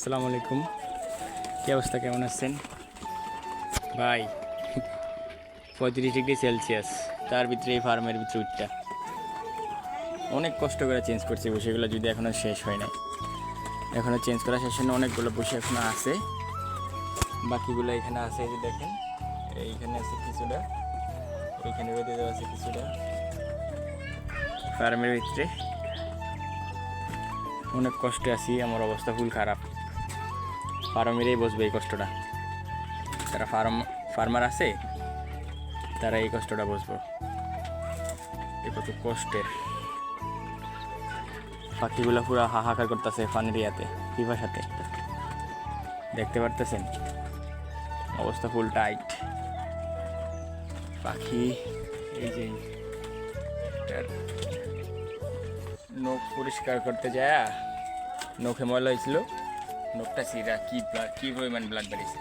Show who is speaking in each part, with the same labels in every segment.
Speaker 1: আসসালামু আলাইকুম। কী অবস্থা, কেমন আছেন ভাই? 35 ডিগ্রি সেলসিয়াস, তার ভিতরে এই ফার্মের ভিতরে উঠটা অনেক কষ্ট করে চেঞ্জ করছি বসেগুলো, যদি এখনও শেষ হয় নাই। এখনও চেঞ্জ করা শেষ হয় না, অনেকগুলো বসে এখনও আছে, বাকিগুলো এখানে আছে। এই যে দেখেন, এইখানে আছে কিছুটা, এইখানে বেঁধে দেওয়া আছে কিছুটা ফার্মের ভিতরে। অনেক কষ্টে আছি, আমার অবস্থা ফুল খারাপ। ফার্মেরই বসবে এই কষ্টটা, যারা ফার্মার আছে তারা এই কষ্টটা বুঝবো, এ কত কষ্টের। পাখিগুলো পুরো হাহাকার করতেছে পানির ইয়াতে, পিপাসাতে। দেখতে পারতেছেন অবস্থা ফুল টাইট। পাখি এই যে এটার নখ পরিষ্কার করতে যায়, নখে ময়লা হয়েছিল, নখটা সিরা কি পরিমাণ ব্লাড বেরিয়েছে।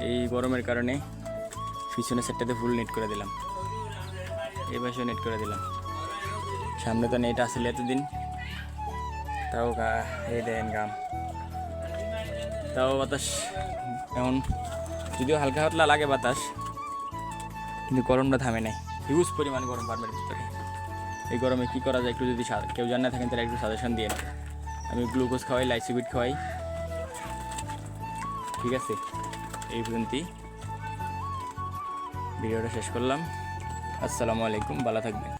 Speaker 1: এই গরমের কারণে পিছনের সেটটাতে ফুল নেট করে দিলাম, এই পাশেও নেট করে দিলাম। সামনে তো নেট আসলে এতদিন, তাও এই দেন গাম, তাও বাতাস এখন যদিও হালকা হাতলা লাগে বাতাস, কিন্তু গরমটা থামে নাই। হিউজ পরিমাণ গরম ফার্মের ভিতরে। এই গরমে কী করা যায় একটু যদি কেউ জানা থাকেন তারা একটু সাজেশন দিয়ে। আমি গ্লুকোজ খাওয়াই, লাইসিবিট খাওয়াই, ঠিক আছে? এই পর্যন্তই ভিডিওটা শেষ করলাম। আসসালামু আলাইকুম, ভালো থাকবেন।